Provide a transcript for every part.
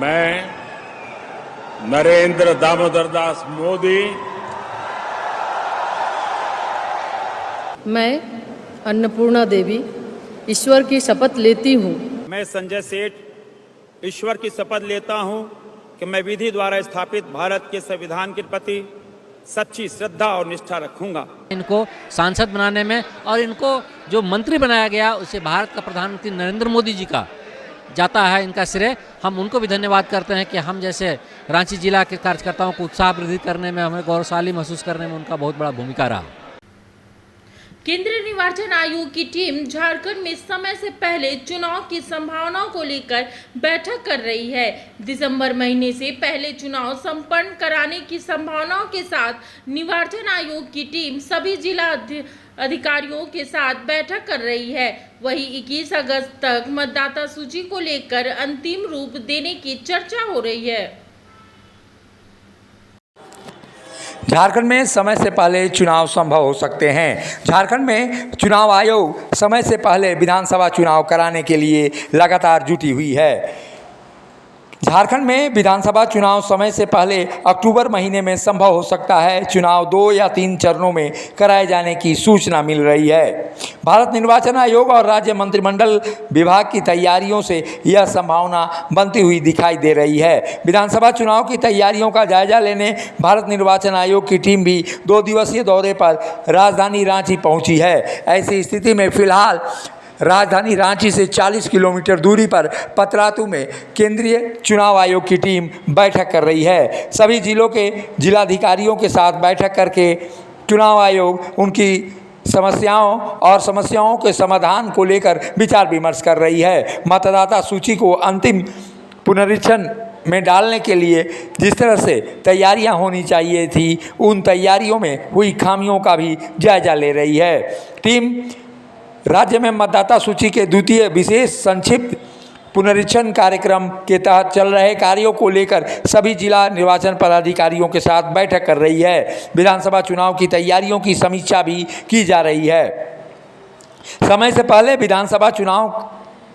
मैं नरेंद्र दामोदर दास मोदी मैं अन्नपूर्णा देवी ईश्वर की शपथ लेती हूँ। मैं संजय सेठ ईश्वर की शपथ लेता हूं कि मैं विधि द्वारा स्थापित भारत के संविधान के प्रति सच्ची श्रद्धा और निष्ठा रखूंगा। इनको सांसद बनाने में और इनको जो मंत्री बनाया गया उसे भारत का प्रधानमंत्री नरेंद्र मोदी जी का जाता है इनका श्रेय। हम उनको भी धन्यवाद करते हैं कि हम जैसे रांची जिला के कार्यकर्ताओं को उत्साह वृद्धि करने में, हमें गौरवशाली महसूस करने में उनका बहुत बड़ा भूमिका रहा। केंद्रीय निर्वाचन आयोग की टीम झारखंड में समय से पहले चुनाव की संभावनाओं को लेकर बैठक कर रही है। दिसंबर महीने से पहले चुनाव संपन्न कराने की संभावनाओं के साथ निर्वाचन आयोग की टीम सभी जिला अधिकारियों के साथ बैठक कर रही है। वहीं 21 अगस्त तक मतदाता सूची को लेकर अंतिम रूप देने की चर्चा हो रही है। झारखंड में समय से पहले चुनाव संभव हो सकते हैं। झारखंड में चुनाव आयोग समय से पहले विधानसभा चुनाव कराने के लिए लगातार जुटी हुई है। झारखंड में विधानसभा चुनाव समय से पहले अक्टूबर महीने में संभव हो सकता है। चुनाव 2 या 3 चरणों में कराए जाने की सूचना मिल रही है। भारत निर्वाचन आयोग और राज्य मंत्रिमंडल विभाग की तैयारियों से यह संभावना बनती हुई दिखाई दे रही है। विधानसभा चुनाव की तैयारियों का जायजा लेने भारत निर्वाचन आयोग की टीम भी 2 दिवसीय दौरे पर राजधानी रांची पहुंची है। ऐसी स्थिति में फिलहाल राजधानी रांची से 40 किलोमीटर दूरी पर पतरातू में केंद्रीय चुनाव आयोग की टीम बैठक कर रही है। सभी जिलों के जिलाधिकारियों के साथ बैठक करके चुनाव आयोग उनकी समस्याओं के समाधान को लेकर विचार विमर्श कर रही है। मतदाता सूची को अंतिम पुनरीक्षण में डालने के लिए जिस तरह से तैयारियां होनी चाहिए थी, उन तैयारियों में हुई खामियों का भी जायजा ले रही है। टीम राज्य में मतदाता सूची के द्वितीय विशेष संक्षिप्त पुनरीक्षण कार्यक्रम के तहत चल रहे कार्यों को लेकर सभी जिला निर्वाचन पदाधिकारियों के साथ बैठक कर रही है। विधानसभा चुनाव की तैयारियों की समीक्षा भी की जा रही है। समय से पहले विधानसभा चुनाव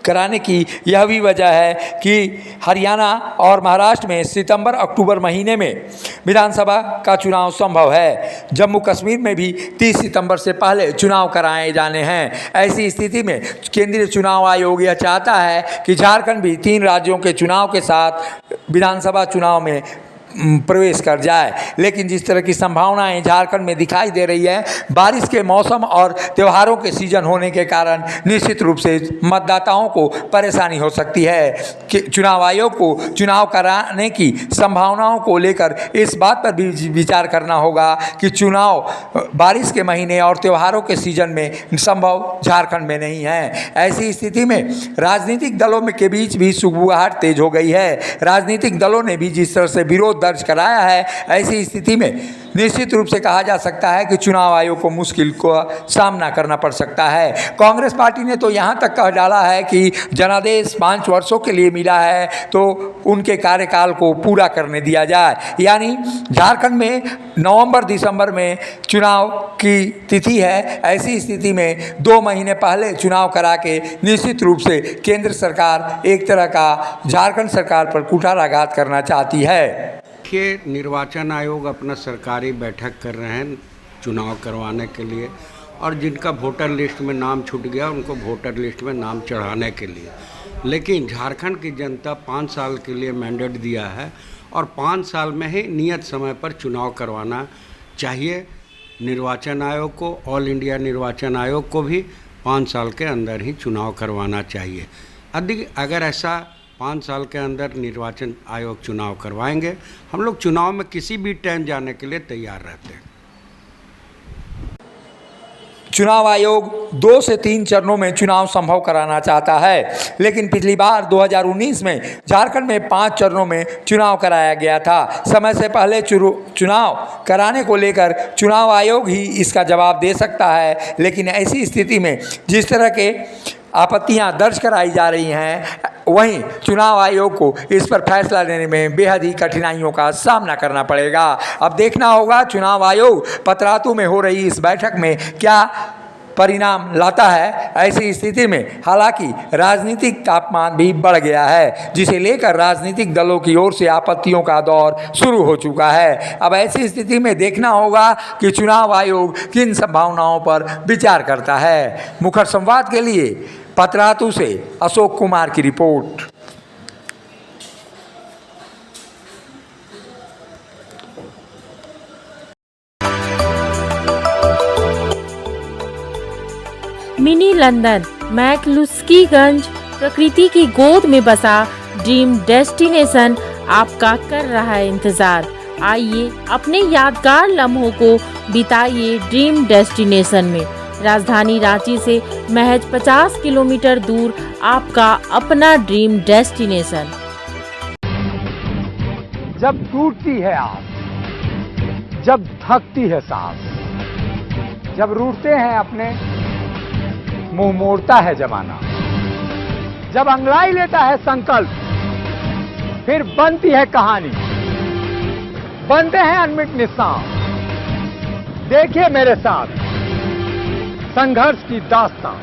कराने की यह भी वजह है कि हरियाणा और महाराष्ट्र में सितंबर-अक्टूबर महीने में विधानसभा का चुनाव संभव है। जम्मू कश्मीर में भी 30 सितंबर से पहले चुनाव कराए जाने हैं। ऐसी स्थिति में केंद्रीय चुनाव आयोग यह चाहता है कि झारखंड भी 3 राज्यों के चुनाव के साथ विधानसभा चुनाव में प्रवेश कर जाए। लेकिन जिस तरह की संभावनाएं झारखंड में दिखाई दे रही है, बारिश के मौसम और त्योहारों के सीजन होने के कारण निश्चित रूप से मतदाताओं को परेशानी हो सकती है कि चुनाव आयोग को चुनाव कराने की संभावनाओं को लेकर इस बात पर भी विचार करना होगा कि चुनाव बारिश के महीने और त्योहारों के सीजन में संभव झारखंड में नहीं है। ऐसी स्थिति में राजनीतिक दलों के बीच भी सुगबुगाहट तेज हो गई है। राजनीतिक दलों ने भी जिस तरह से विरोध दर्ज कराया है, ऐसी स्थिति में निश्चित रूप से कहा जा सकता है कि चुनाव आयोग को मुश्किल का सामना करना पड़ सकता है। कांग्रेस पार्टी ने तो यहाँ तक कह डाला है कि जनादेश 5 वर्षों के लिए मिला है तो उनके कार्यकाल को पूरा करने दिया जाए। यानी झारखंड में नवंबर-दिसंबर में चुनाव की तिथि है। ऐसी स्थिति में 2 महीने पहले चुनाव करा के निश्चित रूप से केंद्र सरकार एक तरह का झारखंड सरकार पर कुठाराघात करना चाहती है। देखिए, निर्वाचन आयोग अपना सरकारी बैठक कर रहे हैं चुनाव करवाने के लिए, और जिनका वोटर लिस्ट में नाम छूट गया उनको वोटर लिस्ट में नाम चढ़ाने के लिए। लेकिन झारखंड की जनता 5 साल के लिए मैंडेट दिया है और 5 साल में ही नियत समय पर चुनाव करवाना चाहिए। निर्वाचन आयोग को, ऑल इंडिया निर्वाचन आयोग को भी 5 साल के अंदर ही चुनाव करवाना चाहिए। अगर ऐसा 5 साल के अंदर निर्वाचन आयोग चुनाव करवाएंगे, हम लोग चुनाव में किसी भी टाइम जाने के लिए तैयार रहते हैं। चुनाव आयोग 2 से 3 चरणों में चुनाव संभव कराना चाहता है, लेकिन पिछली बार 2019 में झारखंड में 5 चरणों में चुनाव कराया गया था। समय से पहले चुनाव कराने को लेकर चुनाव आयोग ही इसका जवाब दे सकता है। लेकिन ऐसी स्थिति में जिस तरह के आपत्तियां दर्ज कराई जा रही हैं, वहीं चुनाव आयोग को इस पर फैसला लेने में बेहद ही कठिनाइयों का सामना करना पड़ेगा। अब देखना होगा चुनाव आयोग पतरातू में हो रही इस बैठक में क्या परिणाम लाता है। ऐसी स्थिति में हालांकि राजनीतिक तापमान भी बढ़ गया है, जिसे लेकर राजनीतिक दलों की ओर से आपत्तियों का दौर शुरू हो चुका है। अब ऐसी स्थिति में देखना होगा कि चुनाव आयोग किन संभावनाओं पर विचार करता है। मुखर संवाद के लिए पतरातू से अशोक कुमार की रिपोर्ट। मिनी लंदन मैक्लुस्कीगंज प्रकृति की गोद में बसा ड्रीम डेस्टिनेशन आपका कर रहा है इंतजार। आइए अपने यादगार लम्हों को बिताइए ड्रीम डेस्टिनेशन में। राजधानी रांची से महज 50 किलोमीटर दूर आपका अपना ड्रीम डेस्टिनेशन। जब टूटती है आस, जब थकती है सांस, जब रूठते हैं अपने, मुंह मोड़ता है जमाना, जब अंगड़ाई लेता है संकल्प, फिर बनती है कहानी, बनते हैं अनमिट निशान। देखिए मेरे साथ संघर्ष की दास्तां।